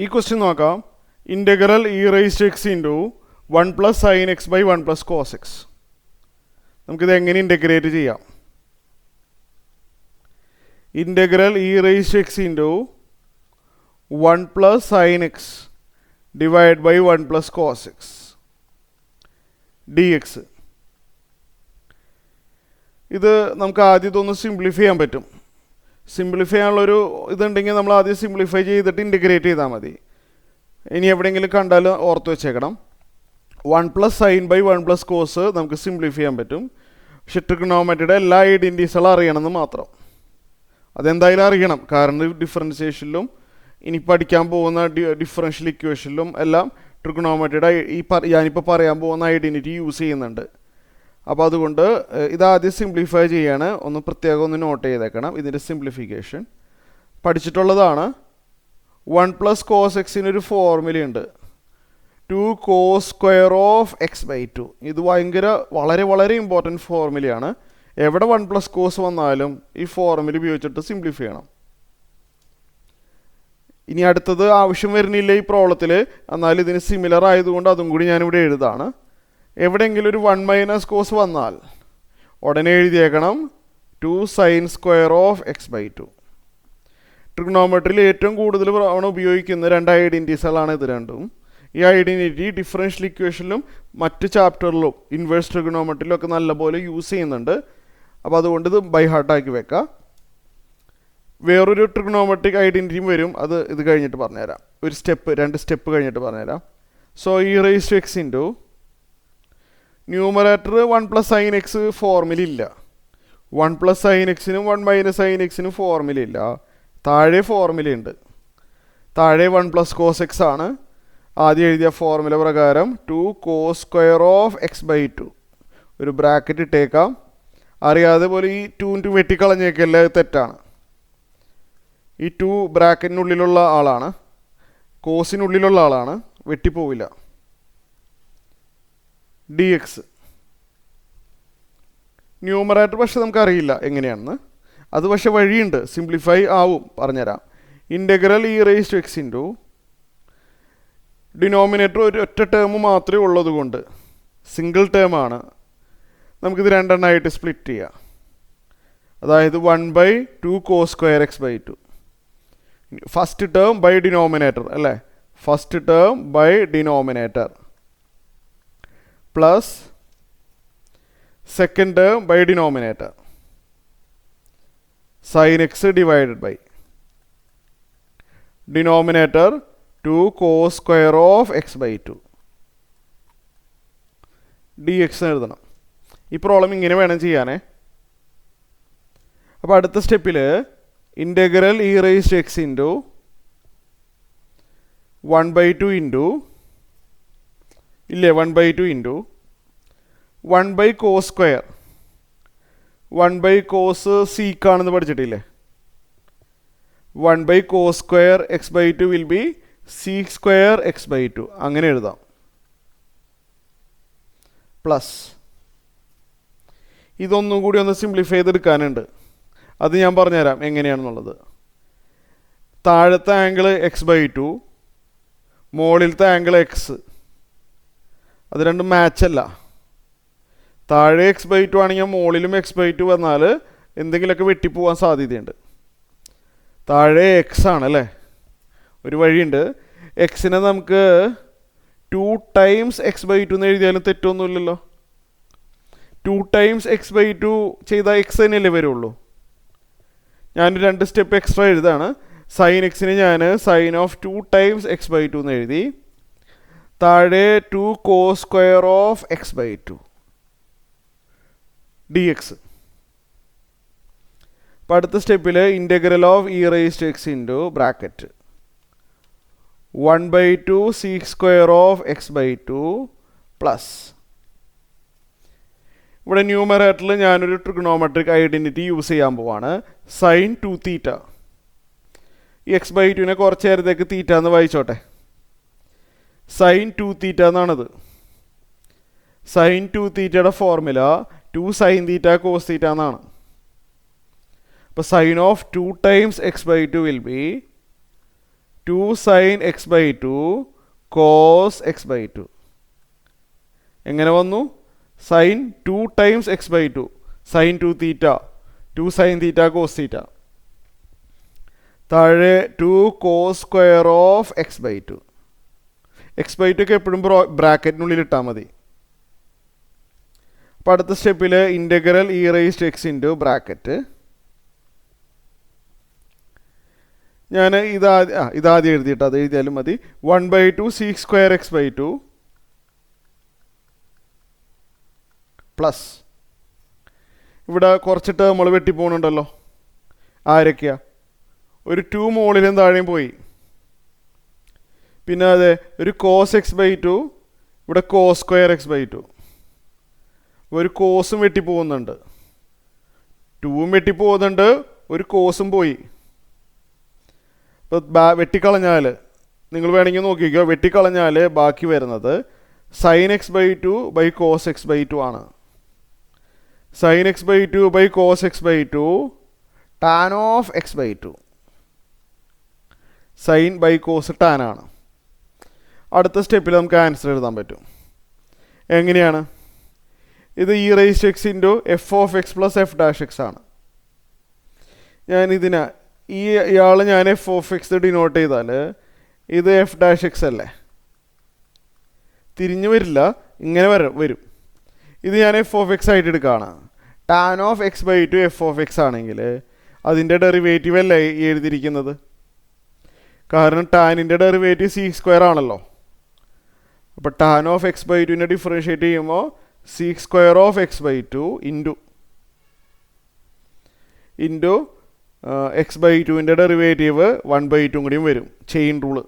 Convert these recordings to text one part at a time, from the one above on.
ഈ ക്വസ്റ്റ്യൻ നോക്കാം. Integral e raise to x into 1 plus sine x by 1 plus cos x. നമുക്കിത് എങ്ങനെ integrate ചെയ്യാം? Integral e raise to x into 1 plus sine x divide by 1 plus cos x d x. ഇത് നമുക്ക് ആദ്യം ഇതൊന്ന് simplify ചെയ്യാൻ പറ്റും. Simplify ചെയ്യാനുള്ളൊരു ഇതുണ്ടെങ്കിൽ നമ്മൾ ആദ്യം സിംപ്ലിഫൈ ചെയ്തിട്ട് ഇൻ്റഗ്രേറ്റ് ചെയ്താൽ മതി. ഇനി എവിടെയെങ്കിലും കണ്ടാൽ ഓർത്ത് വെച്ചേക്കണം. 1 plus sine by 1 plus cos നമുക്ക് സിംപ്ലിഫൈ ചെയ്യാൻ പറ്റും. പക്ഷെ ട്രിഗണോമെട്രിയുടെ എല്ലാ ഐഡൻറ്റീസുകളും അറിയണമെന്ന് മാത്രം. അതെന്തായാലും അറിയണം, കാരണം ഡിഫറൻസിയേഷനിലും ഇനി പഠിക്കാൻ പോകുന്ന ഡിഫറൻഷ്യൽ ഇക്വേഷനിലും എല്ലാം ട്രിഗണോമെട്രിയുടെ ഞാനിപ്പോൾ പറയാൻ പോകുന്ന ഐഡൻറ്റിറ്റി യൂസ് ചെയ്യുന്നുണ്ട്. അപ്പോൾ അതുകൊണ്ട് ഇതാദ്യം സിംപ്ലിഫൈ ചെയ്യാണ്. ഒന്ന് പ്രത്യേകം ഒന്ന് നോട്ട് ചെയ്തേക്കണം. ഇതിൻ്റെ സിംപ്ലിഫിക്കേഷൻ പഠിച്ചിട്ടുള്ളതാണ്. 1 പ്ലസ് കോസ് എക്സിനൊരു ഫോർമുലയുണ്ട്, 2 cos square of x by 2. ഇത് വളരെ വളരെ ഇമ്പോർട്ടൻറ്റ് ഫോർമുലയാണ്. എവിടെ 1 പ്ലസ് കോസ് വന്നാലും ഈ ഫോർമുല ഉപയോഗിച്ചിട്ട് സിംപ്ലിഫൈ ചെയ്യണം. ഇനി അടുത്തത് ആവശ്യം വരുന്നില്ല ഈ പ്രോബ്ലത്തിൽ, എന്നാൽ ഇതിന് സിമിലർ ആയതുകൊണ്ട് അതും കൂടി ഞാനിവിടെ എഴുതാണ്. എവിടെയെങ്കിലും ഒരു 1 മൈനസ് കോസ് വന്നാൽ ഉടനെ എഴുതിയേക്കണം 2 sine square of x by 2. ട്രിഗണോമെട്രിയിൽ ഏറ്റവും കൂടുതൽ ഉപയോഗിക്കുന്ന രണ്ട് ഐഡൻറ്റിറ്റീസുകളാണ് ഇത് രണ്ടും. ഈ ഐഡൻറ്റിറ്റി ഡിഫറൻഷ്യൽ ഇക്വേഷനിലും മറ്റ് ചാപ്റ്ററിലും ഇൻവേഴ്സ് ട്രിഗണോമെട്രിയിലും ഒക്കെ നല്ലപോലെ യൂസ് ചെയ്യുന്നുണ്ട്. അപ്പോൾ അതുകൊണ്ട് ഇത് ബൈ ഹാർട്ടാക്കി വെക്കാം. വേറൊരു ട്രിഗണോമെട്രിക് ഐഡൻറ്റിറ്റിയും വരും, അത് ഇത് കഴിഞ്ഞിട്ട് പറഞ്ഞുതരാം. രണ്ട് സ്റ്റെപ്പ് കഴിഞ്ഞിട്ട് പറഞ്ഞുതരാം. So e raise to x into numerator 1 plus sine x ഫോർമുലയില്ല. 1 പ്ലസ് സൈൻ എക്സിനും 1 മൈനസ് സൈൻ എക്സിനും ഫോർമുലയില്ല. താഴെ ഫോർമുലയുണ്ട്. താഴെ 1 പ്ലസ് കോസ് എക്സ് ആണ്. ആദ്യം എഴുതിയ ഫോർമുല പ്രകാരം 2 cos square of x by 2. ഒരു ബ്രാക്കറ്റ് ഇട്ടേക്കാം. അറിയാതെ പോലെ ഈ 2 വെട്ടിക്കളഞ്ഞേക്കല്ലേ, തെറ്റാണ്. ഈ 2 ബ്രാക്കറ്റിനുള്ളിലുള്ള ആളാണ്, കോസിനുള്ളിലുള്ള ആളാണ്, വെട്ടിപ്പോവില്ല. D X. ന്യൂമറേറ്റർ പക്ഷെ നമുക്കറിയില്ല എങ്ങനെയാണെന്ന്. അത് പക്ഷെ വഴിയുണ്ട്, സിംപ്ലിഫൈ ആവും, പറഞ്ഞുതരാം. Integral e raise to x into denominator ഒരു ഒറ്റ ടേം മാത്രമേ ഉള്ളത് കൊണ്ട് സിംഗിൾ ടേം ആണ്. നമുക്കിത് രണ്ടെണ്ണമായിട്ട് സ്പ്ലിറ്റ് ചെയ്യാം. അതായത് 1/2 cos square x by 2. First term by denominator അല്ലേ, first term by denominator plus second term by denominator sine x divided by denominator 2 cos square of x by 2 d x എഴുതണം. ഈ problem ഇങ്ങനെ വേണം ചെയ്യാനേ. അപ്പോൾ അടുത്ത സ്റ്റെപ്പിൽ integral e raise to x into 1/2 into 1 cos square. 1 cos സീക്കാണെന്ന് പഠിച്ചിട്ടില്ലേ. 1 cos square x by 2 will be seek square x by 2. അങ്ങനെ എഴുതാം. പ്ലസ് ഇതൊന്നും കൂടി ഒന്ന് സിംപ്ലിഫൈ ചെയ്തെടുക്കാനുണ്ട്. അത് ഞാൻ പറഞ്ഞുതരാം എങ്ങനെയാണെന്നുള്ളത്. താഴത്തെ ആംഗിൾ എക്സ് ബൈ 2, മുകളിലത്തെ ആംഗിൾ എക്സ്, അത് രണ്ടും മാച്ചല്ല. താഴെ എക്സ് ബൈ 2 ആണെങ്കിൽ മുകളിലും എക്സ് ബൈ 2 വന്നാൽ എന്തെങ്കിലുമൊക്കെ വെട്ടിപ്പോവാൻ സാധ്യതയുണ്ട്. താഴെ എക്സ് ആണല്ലേ, ഒരു വഴിയുണ്ട്. എക്സിനെ നമുക്ക് 2 ടൈംസ് എക്സ് ബൈ 2 എന്ന് എഴുതിയാലും തെറ്റൊന്നുമില്ലല്ലോ. 2 ടൈംസ് എക്സ് ബൈ 2 ചെയ്താൽ എക്സ് തന്നെയല്ലേ വരുള്ളൂ. ഞാൻ 2 സ്റ്റെപ്പ് എക്സ്ട്രാ എഴുതാണ്. സൈൻ എക്സിന് ഞാൻ sine of 2 times x by 2 എന്ന് എഴുതി. താഴെ 2 cos square of x by 2 d x. അപ്പോൾ അടുത്ത സ്റ്റെപ്പിൽ integral of e raise to x into bracket 1/2 sec square of x by 2 plus ഇവിടെ ന്യൂമറേറ്ററിൽ ഞാനൊരു ട്രിഗണോമെട്രിക് ഐഡൻറ്റിറ്റി യൂസ് ചെയ്യാൻ പോവാണ്, സൈൻ 2 തീറ്റ. ഈ എക്സ് ബൈ 2നെ കുറച്ച് നേരത്തേക്ക് തീറ്റ എന്ന് വായിച്ചോട്ടെ. സൈൻ 2 തീറ്റ എന്നാണത്. സൈൻ 2 തീറ്റയുടെ formula 2 sine theta cos theta എന്നാണ്. അപ്പോൾ sine of 2 times x by 2 will be 2 sin x/2 cos x/2. എങ്ങനെ വന്നു? Sine 2 times x/2 sine 2 theta 2 sine theta cos theta. താഴെ 2 cos square of x/2. x/2 ഒക്കെ എപ്പോഴും ബ്രാക്കറ്റിനുള്ളിൽ ഇട്ടാൽ മതി. അപ്പോൾ അടുത്ത സ്റ്റെപ്പിൽ integral e raise to x into bracket. ഞാൻ ഇതാദ്യം എഴുതിയിട്ട് അത് എഴുതിയാലും മതി. 1/2 sec സ്ക്വയർ x/2 പ്ലസ് ഇവിടെ കുറച്ച് ടേമുകൾ വെട്ടിപ്പോണുണ്ടല്ലോ. ആരൊക്കെയാ? ഒരു 2 മുകളിലും താഴെയും പോയി. പിന്നെ അതെ ഒരു കോസ് x/2, ഇവിടെ കോസ് സ്ക്വയർ x/2. ഒരു കോസും വെട്ടിപ്പോകുന്നുണ്ട്, 2ഉം വെട്ടിപ്പോകുന്നുണ്ട്, ഒരു കോസും പോയി. ഇപ്പോൾ വെട്ടിക്കളഞ്ഞാൽ നിങ്ങൾ വേണമെങ്കിൽ നോക്കിക്കോ, വെട്ടിക്കളഞ്ഞാൽ ബാക്കി വരുന്നത് sign x/2 by cos x/2 ആണ്. Sine x/2 by cos x/2 tan of x/2. Sine by cos tan ആണ്. അടുത്ത സ്റ്റെപ്പിൽ നമുക്ക് ആൻസർ എഴുതാൻ പറ്റും. എങ്ങനെയാണ്? ഇത് e raise to x into f of x plus f dash x ആണ്. ഞാനിതിനെ ഇയാൾ ഞാൻ എഫ് ഓഫ് എക്സ് ഡിനോട്ട് ചെയ്താൽ ഇത് എഫ് ഡാഷ് എക്സ് അല്ലേ? തിരിഞ്ഞു വരില്ല, ഇങ്ങനെ വരും. ഇത് ഞാൻ എഫ് ഓഫ് എക്സ് ആയിട്ട് എടുക്കുകയാണ്. Tan of x/2 F of X ആണെങ്കിൽ അതിൻ്റെ ഡെറിവേറ്റീവ് അല്ലേ എഴുതിയിരിക്കുന്നത്? കാരണം ടാനിൻ്റെ ഡെറിവേറ്റീവ് സീ സ്ക്വയർ ആണല്ലോ. അപ്പോൾ ടാൻ ഓഫ് x/2നെ ഡിഫറൻഷ്യേറ്റ് ചെയ്യുമ്പോൾ sec square of x/2 into x/2ൻ്റെ ഡെറിവേറ്റീവ് 1/2 കൂടിയും വരും. Chain rule.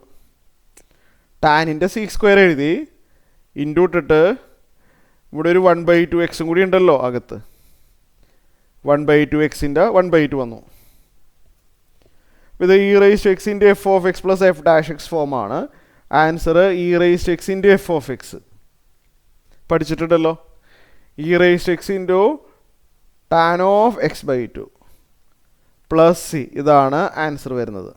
ടാനിൻ്റെ സീ സ്ക്വയർ എഴുതി, ഇൻറ്റു ഇട്ടിട്ട് ഇവിടെ ഒരു 1/2 എക്സും കൂടി ഉണ്ടല്ലോ അകത്ത്. 1/2 എക്സിൻ്റെ 1/2 വന്നു. ഇത് e raise to x into f of x plus f dash x ഫോമാണ്. Answer e raise to x into f of x പഠിച്ചിട്ടുണ്ടല്ലോ. E raise to x into tan of x/2 plus c, ഇതാണ് answer വരുന്നത്.